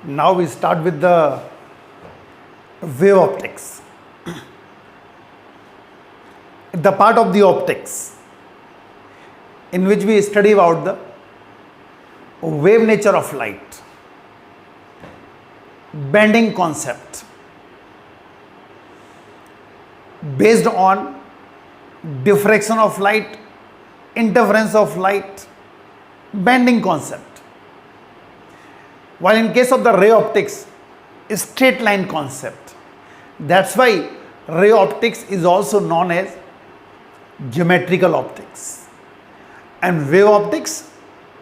Now we start with the wave optics. The part of the optics in which we study about the wave nature of light, bending concept based on diffraction of light, interference of light, bending concept. While in case of the ray optics, straight line concept. That's why ray optics is also known as geometrical optics. And wave optics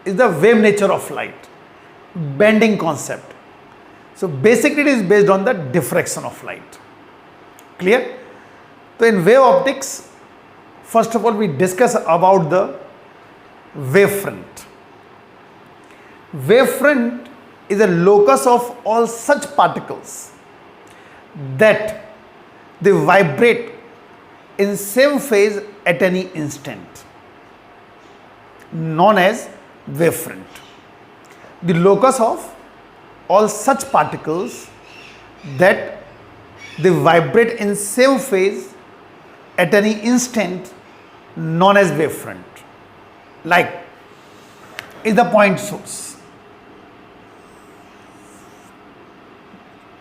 is the wave nature of light, bending concept. So basically it is based on the diffraction of light. Clear? So in wave optics, first of all we discuss about the wavefront. Wavefront is a locus of all such particles that they vibrate in same phase at any instant, known as wavefront. The locus of all such particles that they vibrate in same phase at any instant, known as wavefront. Like is the point source.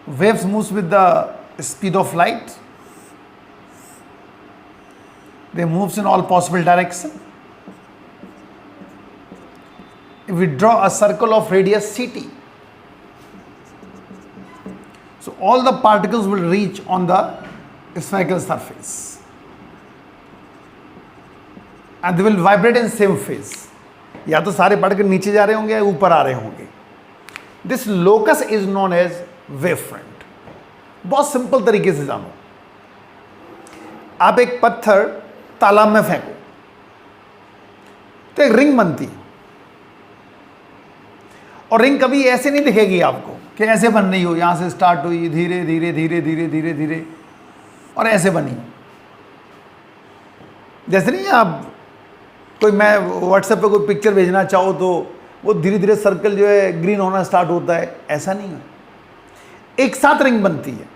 Waves moves with the speed of light. They moves in all possible directions. If we draw a circle of radius ct, so all the particles will reach on the spherical surface and they will vibrate in same phase. या तो सारे particle नीचे जा रहे होंगे या ऊपर आ रहे होंगे. This locus is known as wave front. बहुत सिंपल तरीके से जानो. आप एक पत्थर तालाब में फेंको तो एक रिंग बनती है, और रिंग कभी ऐसे नहीं दिखेगी आपको कि ऐसे बन रही हो, यहां से स्टार्ट हुई धीरे धीरे धीरे धीरे धीरे धीरे और ऐसे बनी. जैसे नहीं आप कोई, मैं व्हाट्सएप पे कोई पिक्चर भेजना चाहो तो वो धीरे धीरे सर्कल जो है ग्रीन होना स्टार्ट होता है, ऐसा नहीं है. एक साथ रिंग बनती है.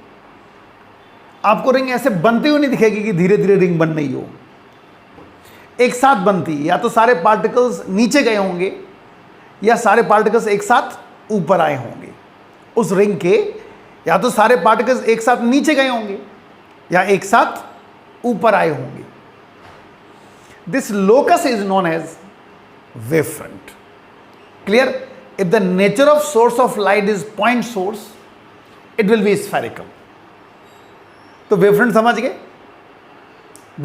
आपको रिंग ऐसे बनती हुई नहीं दिखेगी कि धीरे धीरे रिंग बन रही हो. एक साथ बनती है. या तो सारे पार्टिकल्स नीचे गए होंगे या सारे पार्टिकल्स एक साथ ऊपर आए होंगे उस रिंग के. या तो सारे पार्टिकल्स एक साथ नीचे गए होंगे या एक साथ ऊपर आए होंगे. This locus is known as wave front. Clear? If the nature of source of light is point source, it will be spherical. तो wavefront समझ गए?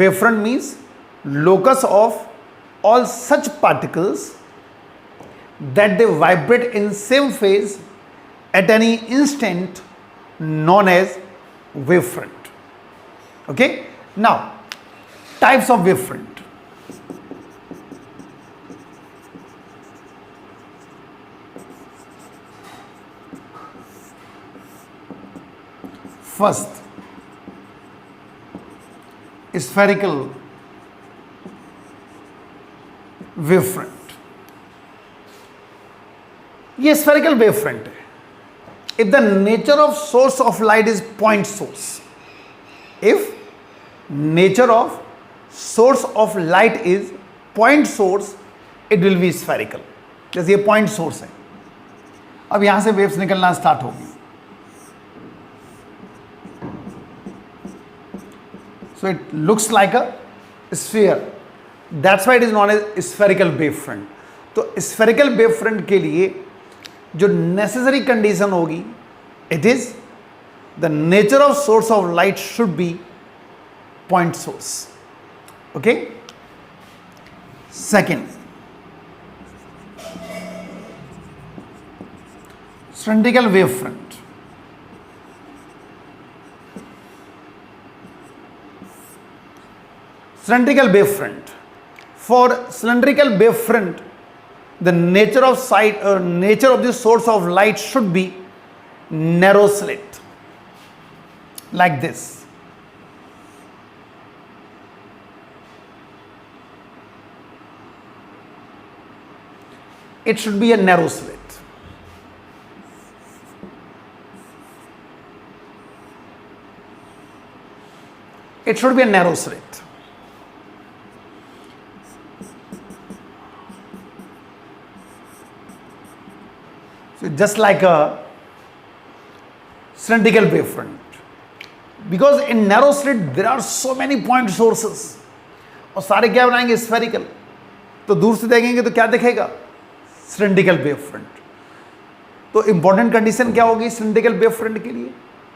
Wavefront means locus of all such particles that they vibrate in same phase at any instant, known as wavefront. Okay? Now, types of wavefront. First, spherical wavefront. ये spherical wavefront है. If the nature of source of light is point source, if nature of source of light is point source, it will be spherical. जैसे ये point source है, अब यहां से waves निकलना start होगी. So it looks like a sphere. That's why it is known as spherical wavefront. तो spherical wavefront के लिए जो necessary condition होगी, it is the nature of source of light should be point source. Okay? Second, cylindrical wavefront. Cylindrical wavefront. For cylindrical wavefront, the nature of sight or nature of the source of light should be narrow slit, like this. It should be a narrow slit. It should be a narrow slit. So just like a cylindrical wavefront. Because in narrow slit there are so many point sources. और सारे क्या बनाएंगे? Spherical. तो दूर से देखेंगे तो क्या दिखेगा? Cylindrical wavefront. तो इंपॉर्टेंट कंडीशन क्या होगी सिलिंड्रिकल वेवफ्रंट के लिए?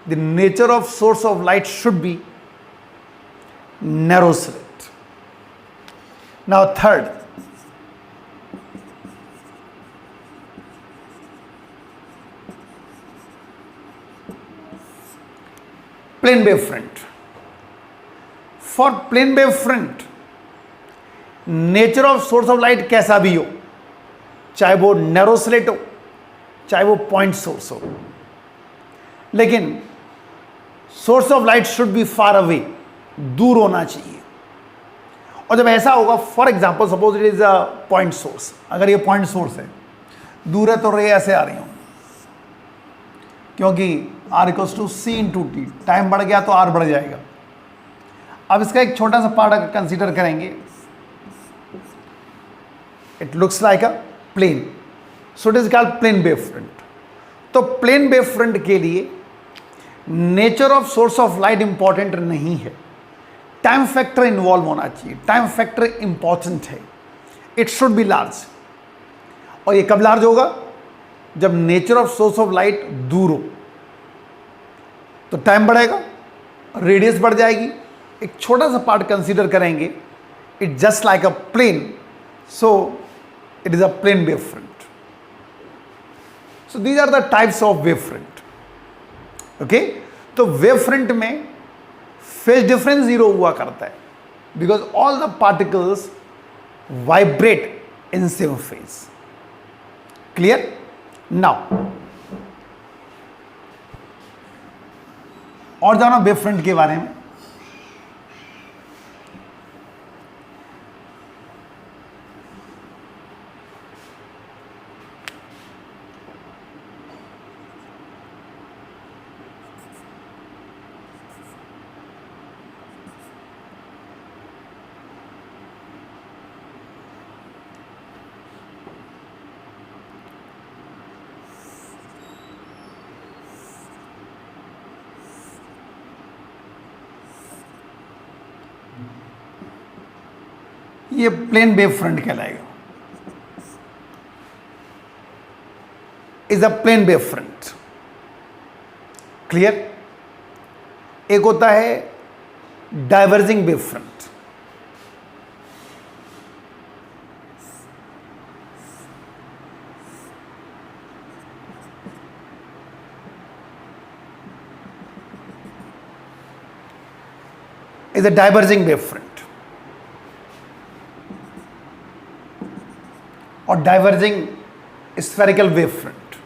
The nature of source of light should be narrow slit. Now third, plane wavefront. For plane wavefront nature of source of light कैसा भी हो, चाहे वो नैरो स्लिट हो, चाहे वो पॉइंट सोर्स हो, लेकिन source of light should B far away, दूर होना चाहिए. और जब ऐसा होगा, for example suppose it is a point source, अगर ये पॉइंट सोर्स है, दूर है तो रे ऐसे आ रही हूं, क्योंकि R equals to C into T, time बढ़ गया तो R बढ़ जाएगा. अब इसका एक छोटा सा पार्ट अगर कंसीडर करेंगे, it looks like a plane, so it is called plane wavefront. तो प्लेन वेवफ्रंट के लिए nature of source of light important नहीं है, टाइम फैक्टर इन्वॉल्व होना चाहिए. टाइम फैक्टर इंपॉर्टेंट है. It should be large. और ये कब लार्ज होगा? जब nature of source of light दूर हो, तो टाइम बढ़ेगा, रेडियस बढ़ जाएगी. एक छोटा सा पार्ट कंसीडर करेंगे, it just like a plane, so it is a plane wavefront. So these are the types of wavefront. Okay, तो वेवफ्रंट में फेज डिफरेंस 0 हुआ करता है, because all the particles vibrate in same phase. Clear? Now और जानो wavefront के बारे में. ये प्लेन वेवफ्रंट कहलाएगा. Is a plane wavefront. Clear? एक होता है diverging wavefront. Is a diverging wavefront. और diverging spherical wavefront.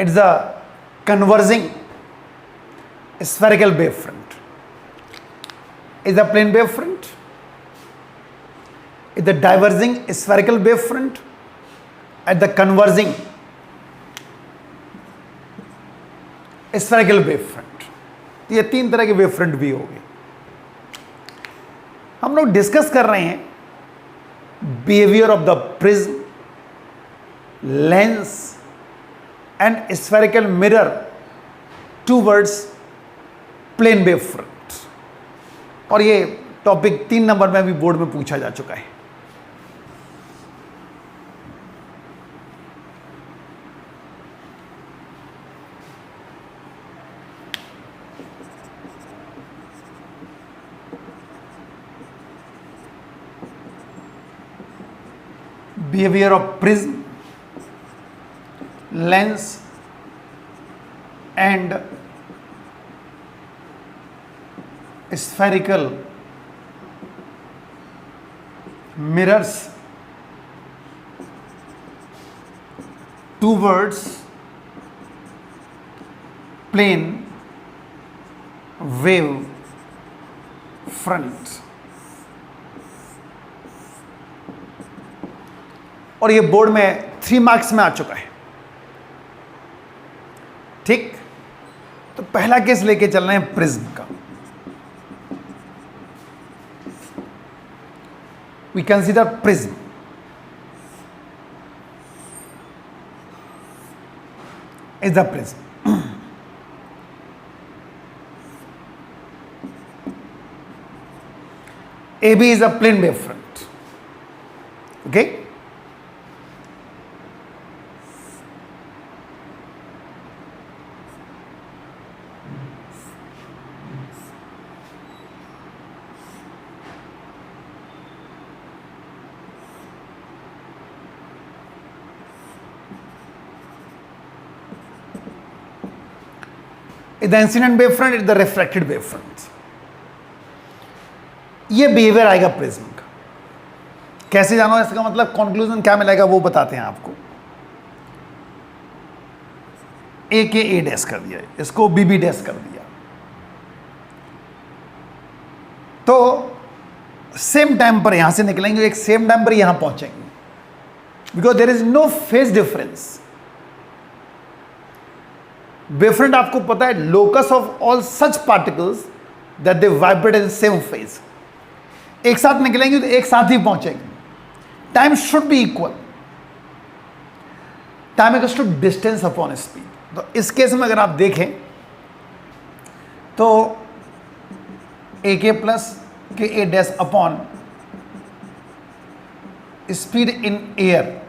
It's a converging spherical wavefront. Is a plane wavefront. Is the diverging spherical wavefront at the converging spherical wavefront. ये 3 तरह के wavefront भी हो गए. हम लोग डिस्कस कर रहे हैं behaviour of the prism, lens and spherical mirror towards plane wavefront. और ये टॉपिक 3 नंबर में भी बोर्ड में पूछा जा चुका है. Behaviour of prism, lens and spherical mirrors towards plane wave front, और ये बोर्ड में 3 मार्क्स में आ चुका है। ठीक, तो पहला केस लेके चल रहे हैं प्रिज्म का। We consider prism. Is the prism. AB is a plane wave front. Okay? The incident wave front is the refracted wave front. ये बिहेवियर आएगा प्रिज्म का। कैसे जानो, इसका मतलब कंक्लूजन क्या मिलेगा वो बताते हैं आपको। ए के ए डैश कर दिया, इसको बी बी डैश कर दिया, तो सेम टाइम पर यहां से निकलेंगे, एक सेम टाइम पर यहां पहुंचेंगे, because there is no phase difference. Wavefront आपको पता है locus of all such particles that they vibrate in same phase. एक साथ निकलेंगे तो एक साथ ही पहुंचेंगे। Time should be equal. Time equals to distance upon speed. तो इस केस में अगर आप देखें तो ए K plus K A dash upon speed in air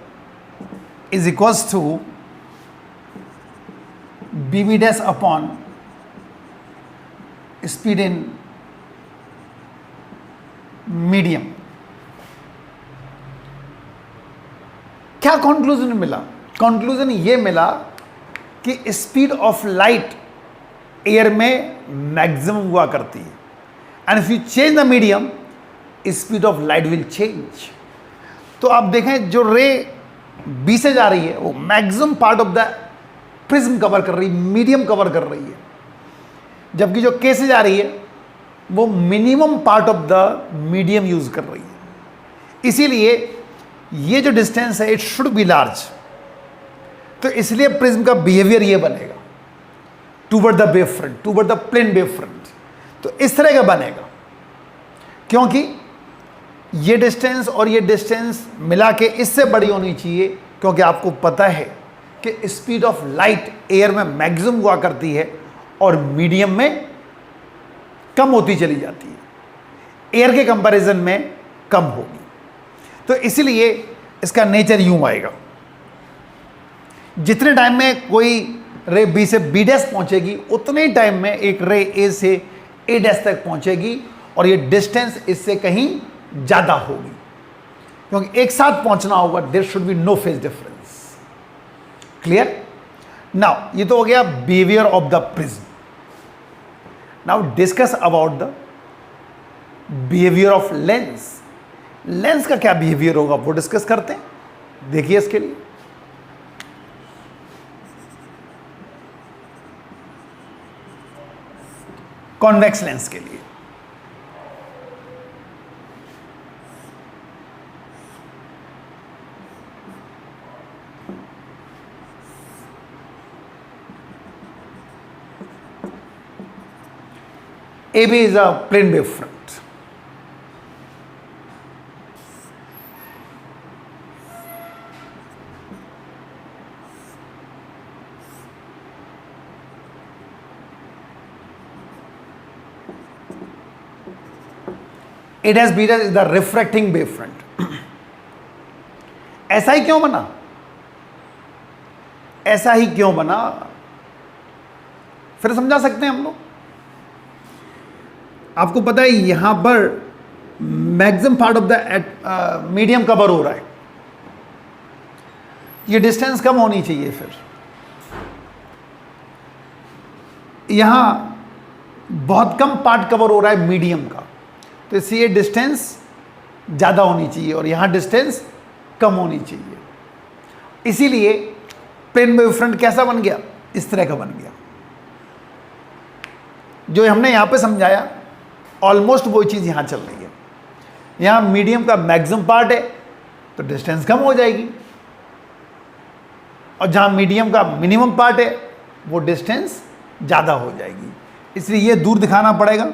is equals to B B dash upon speed in medium. क्या कंक्लूजन मिला? Conclusion ये मिला कि स्पीड ऑफ लाइट एयर में मैक्सिमम हुआ करती है, and if you change the medium speed of light will change. तो आप देखें जो रे बी से जा रही है वो maximum part of the prism cover कर रही है, मीडियम कवर कर रही है, जबकि जो के से जा रही है वो minimum part of the medium use कर रही है। इसीलिए ये जो डिस्टेंस है इट शुड बी लार्ज। तो इसलिए प्रिज्म का बिहेवियर ये बनेगा toward the wave front, toward the plane wave front. तो इस तरह का बनेगा, क्योंकि ये डिस्टेंस और ये डिस्टेंस मिला के इससे बड़ी होनी चाहिए, क्योंकि आपको पता है कि स्पीड ऑफ लाइट एयर में मैक्सिमम हुआ करती है और मीडियम में कम होती चली जाती है, एयर के कंपैरिजन में कम होगी। तो इसीलिए इसका नेचर यूं आएगा, जितने टाइम में कोई रे बी से बी डैश पहुंचेगी उतने ही टाइम में एक रे ए से ए डैश तक पहुंचेगी, और ये डिस्टेंस इससे कहीं ज़्यादा होगी, क्योंकि एक साथ पहुंचना होगा। There should be no phase difference. Clear? Now ये तो हो गया behaviour of the prism. Now discuss about the behaviour of lens. Lens का क्या बिहेवियर होगा वो डिस्कस करते हैं। देखिए इसके लिए कॉन्वेक्स लेंस के लिए AB is a plane wave front. A dash B dash is the refracting wave front. ऐसा ही क्यों बना? ऐसा ही क्यों बना? फिर समझा सकते हैं हम लोग। आपको पता है यहां पर maximum part of the medium cover हो रहा है, ये डिस्टेंस कम होनी चाहिए। फिर यहां बहुत कम पार्ट कवर हो रहा है मीडियम का, तो इसलिए डिस्टेंस ज़्यादा होनी चाहिए और यहां डिस्टेंस कम होनी चाहिए। इसीलिए प्लेन वेव फ्रंट कैसा बन गया? इस तरह का बन गया। जो हमने यहां पे समझाया ऑलमोस्ट वही चीज़ यहाँ चल रही है। यहाँ मीडियम का मैक्सिमम पार्ट है तो डिस्टेंस कम हो जाएगी, और जहाँ मीडियम का मिनिमम पार्ट है वो डिस्टेंस ज़्यादा हो जाएगी। इसलिए ये दूर दिखाना पड़ेगा,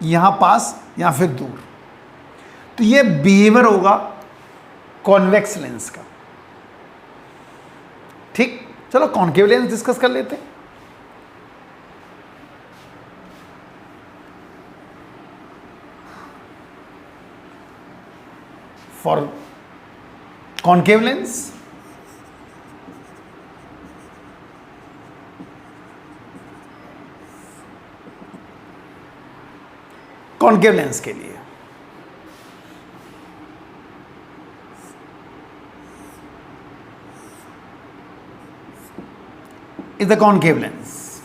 यहाँ पास या फिर दूर। तो ये बिहेवियर होगा कॉन्वेक्स लेंस का। ठीक, चलो कॉन्केव लेंस डिस्कस कर लेते हैं। For concave lens concave lens के लिए is the concave lens.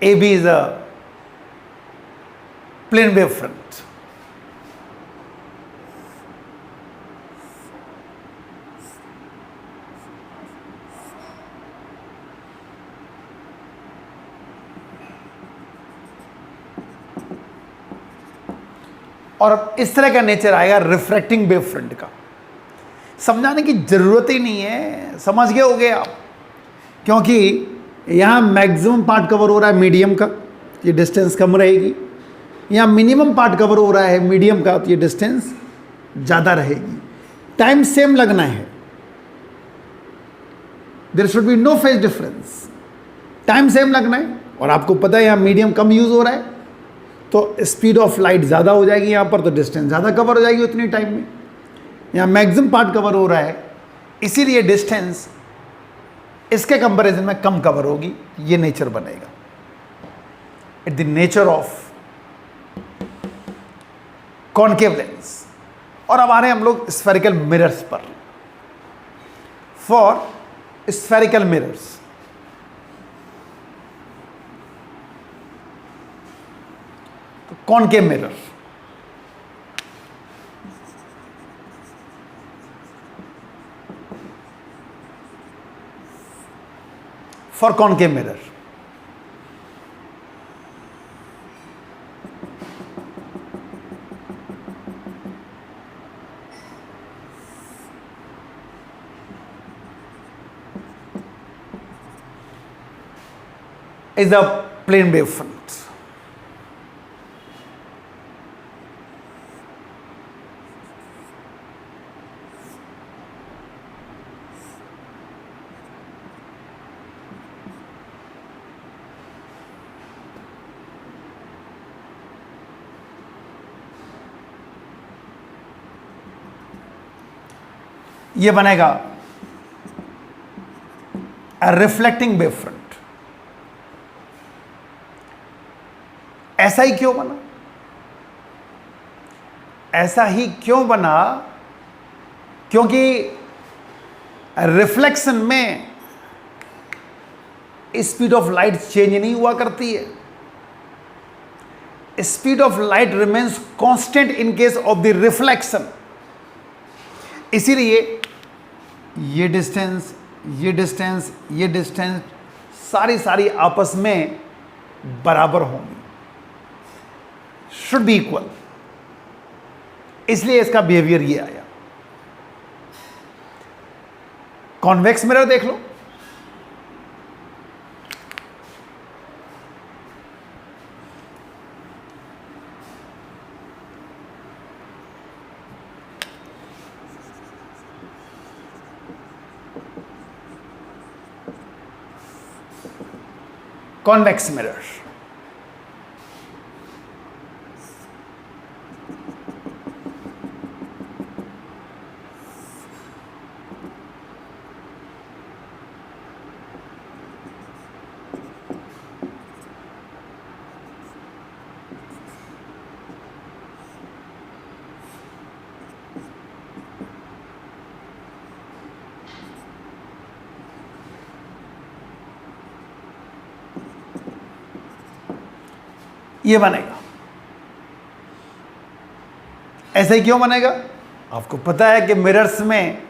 AB is a plane wave front. और अब इस तरह का नेचर आएगा रिफ्रैक्टिंग वेव फ्रंट का। समझाने की ज़रूरत ही नहीं है, समझ गए होगे आप, क्योंकि यहाँ मैक्सिमम पार्ट कवर हो रहा है मीडियम का, ये डिस्टेंस कम रहेगी। यहाँ मिनिमम पार्ट कवर हो रहा है मीडियम का, तो ये डिस्टेंस ज़्यादा रहेगी। टाइम सेम लगना है, there should be no phase difference. Time same लगना है, और आपको पता है यहाँ मीडियम कम यूज़ हो रहा है तो स्पीड ऑफ लाइट ज़्यादा हो जाएगी यहाँ पर, तो डिस्टेंस ज़्यादा कवर हो जाएगी उतनी टाइम में। यहाँ मैक्सिमम पार्ट कवर हो रहा है, इसीलिए डिस्टेंस इसके कंपैरिजन में कम कवर होगी। ये नेचर बनेगा, it the nature of concave lens. और अब आ रहे हैं हम लोग स्फेरिकल मिरर्स पर। For spherical mirrors concave mirror, for concave mirror is a plane wave front. ये बनेगा रिफ्लेक्टिंग वेव फ्रंट। ऐसा ही क्यों बना? ऐसा ही क्यों बना? क्योंकि रिफ्लेक्शन में स्पीड ऑफ लाइट चेंज नहीं हुआ करती है। Speed of light remains constant in case of the reflection. इसीलिए ये डिस्टेंस, ये डिस्टेंस, ये डिस्टेंस सारी आपस में बराबर होंगी, शुड बी इक्वल। इसलिए इसका बिहेवियर ये आया। कॉन्वेक्स मिरर देख लो, convex mirror. ये बनेगा। ऐसे ही क्यों बनेगा? आपको पता है कि मिरर्स में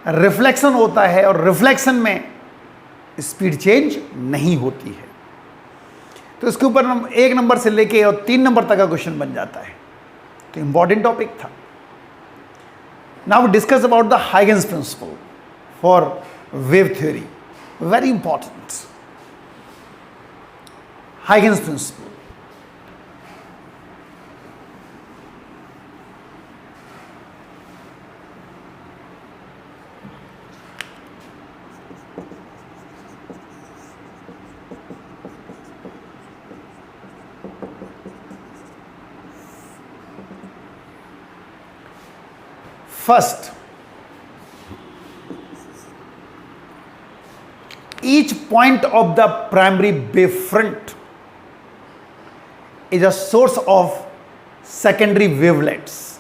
रिफ्लेक्शन होता है और रिफ्लेक्शन में स्पीड चेंज नहीं होती है। तो इसके ऊपर 1 नंबर से लेके और 3 नंबर तक का क्वेश्चन बन जाता है। तो इंपॉर्टेंट टॉपिक था। Now discuss about the Huygens principle for wave theory, very important. Huygens principle, first, each point of the primary wavefront is a source of secondary wavelets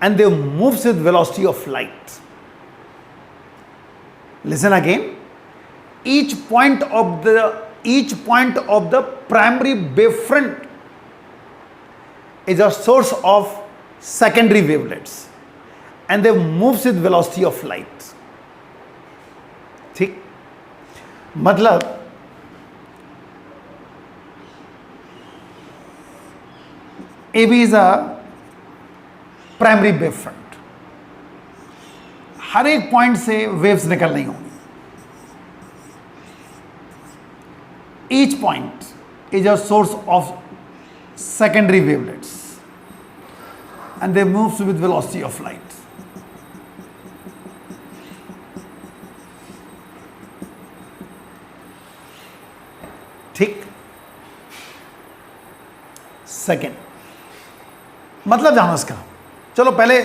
and they moves with velocity of light. Listen again. Each point of the primary wavefront is a source of secondary wavelets and they moves with velocity of light. ठीक, मतलब AB is a primary wave front, हर एक point से waves निकल रही होंगी। Each point is a source of secondary wavelets and they moves with velocity of light. ठीक, second मतलब जानो इसका। चलो पहले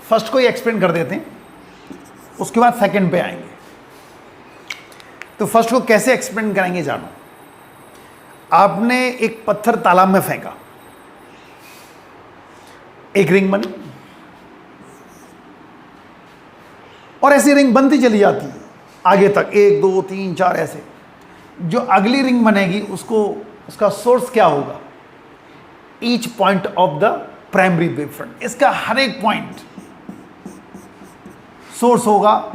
फर्स्ट को ही एक्सप्लेन कर देते हैं, उसके बाद सेकेंड पे आएंगे। तो फर्स्ट को कैसे एक्सप्लेन करेंगे जानो। आपने एक पत्थर तालाब में फेंका, एक रिंग बनी और ऐसी रिंग बनती चली जाती है आगे तक, 1 2 3 4 ऐसे। जो अगली रिंग बनेगी उसका सोर्स क्या होगा? Each point of the primary wave front. इसका हर एक पॉइंट सोर्स होगा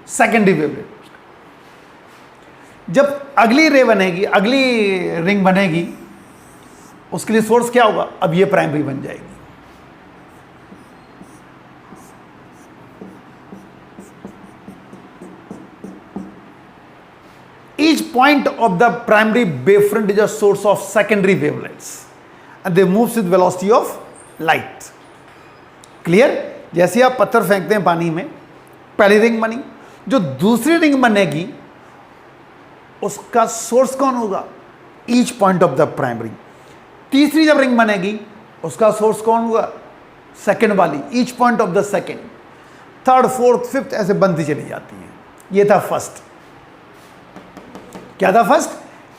सेकेंडरी वेवलेट। जब अगली रे बनेगी, अगली रिंग बनेगी, उसके लिए सोर्स क्या होगा? अब ये प्राइमरी बन जाएगी। Each point of the primary wavefront is a source of secondary wavelets and they moves with velocity of light. Clear? जैसे आप पत्थर फेंकते हैं पानी में, पहली रिंग बनी, जो दूसरी रिंग बनेगी उसका सोर्स कौन होगा? Each point of the primary. तीसरी जब रिंग बनेगी उसका सोर्स कौन होगा? सेकेंड वाली, each point of the second. Third, fourth, fifth ऐसे बनती चली जाती है। ये था फर्स्ट। क्या था first?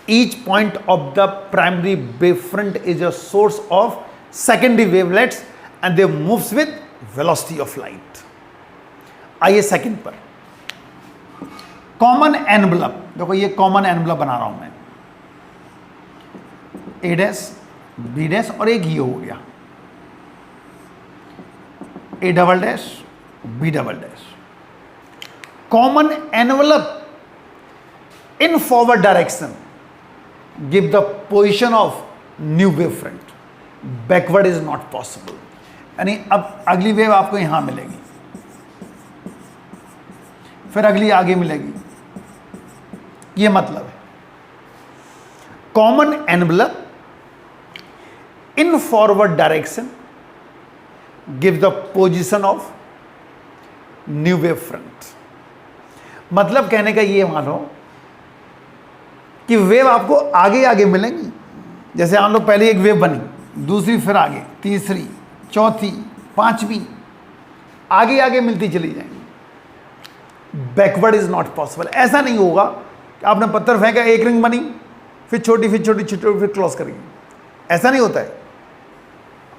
Each point of the primary wavefront is a source of secondary wavelets and they moves with velocity of light. आइए सेकंड पर, कॉमन एनवलप। देखो ये कॉमन एनवलप बना रहा हूं मैं, ए डैश बी डैश और एक ये हो गया, A double dash B double dash. Common envelope in forward direction give the position of new wave front, backward is not possible। यानी अब अगली वेव आपको यहां मिलेगी, फिर अगली आगे मिलेगी, ये मतलब है। Common envelope in forward direction give the position of new wave front. मतलब कहने का ये मानो कि वेव आपको आगे आगे मिलेंगी। जैसे हम लोग पहले एक वेव बनी, दूसरी फिर आगे, तीसरी, चौथी, पांचवी, आगे आगे मिलती चली जाएंगी। Backward is not possible. ऐसा नहीं होगा कि आपने पत्थर फेंका, एक रिंग बनी, फिर छोटी, फिर छोटी, छोटी, फिर क्लोज करेगी। ऐसा नहीं होता है।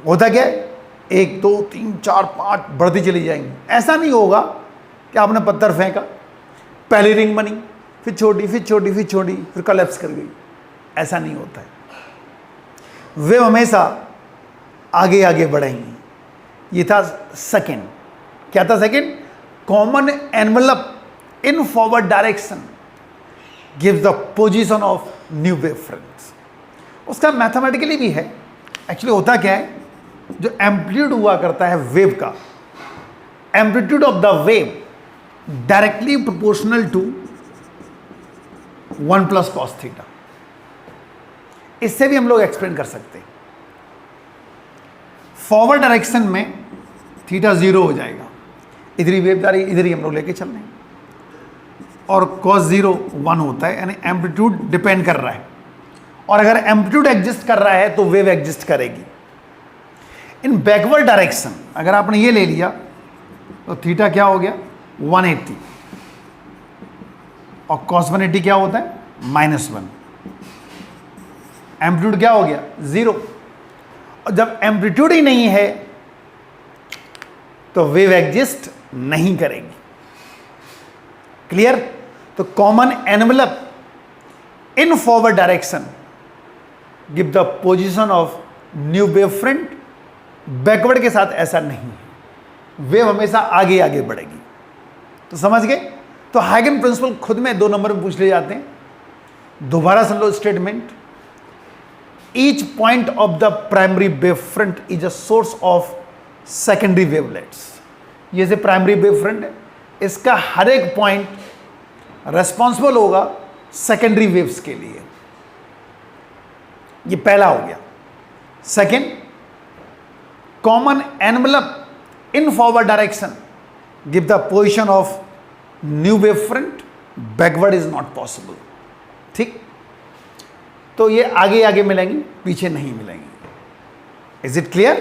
होता क्या है? 1 2 3 4 5 बढ़ती चली जाएंगी। ऐसा नहीं होगा कि आपने पत्थर फेंका, पहली रिंग बनी, फिर छोटी, फिर छोटी, फिर छोटी, फिर कलेप्स कर गई। ऐसा नहीं होता है, वेव हमेशा आगे आगे बढ़ेंगी। ये था सेकंड। क्या था second? Common envelope in forward direction gives the position of new wave fronts. उसका मैथमेटिकली भी है। एक्चुअली होता क्या है, जो एम्पलीट्यूड हुआ करता है वेव का, amplitude of the wave directly proportional to 1 plus cos theta. इससे भी हम लोग एक्सप्लेन कर सकते हैं। फॉरवर्ड डायरेक्शन में थीटा 0 हो जाएगा, इधर ही वेव जा रही है, इधर ही हम लोग लेके चल रहे हैं, और cos 0 1 होता है, यानी एम्पलीट्यूड डिपेंड कर रहा है। और अगर एम्पलीट्यूड एग्जिस्ट कर रहा है तो वेव एग्जिस्ट करेगी। इन बैकवर्ड डायरेक्शन अगर आपने ये ले लिया तो थीटा क्या हो गया 180, और cos 180 क्या होता है -1। एम्पलीट्यूड क्या हो गया 0। और जब एम्पलीट्यूड ही नहीं है तो वेव एग्जिस्ट नहीं करेगी। क्लियर? तो common envelope in forward direction give the position of new wave front. Backward के साथ ऐसा नहीं है, वेव हमेशा आगे आगे बढ़ेगी। तो समझ गए? तो हाइगन प्रिंसिपल खुद में 2 नंबर में पूछ ले जाते हैं। दोबारा सुन लो statement, each point of the primary wave front is a source of secondary wavelets. ये से प्राइमरी वेव फ्रंट है, इसका हर एक पॉइंट रेस्पॉन्सिबल होगा सेकेंडरी वेव्स के लिए। ये पहला हो गया। Second, common envelope in forward direction give the position of new wave front, backward is not possible. ठीक? तो ये आगे आगे मिलेंगी, पीछे नहीं मिलेंगी। Is it clear?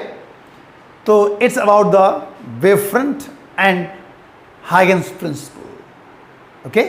तो it's about the wave front and Huygens principle. Okay?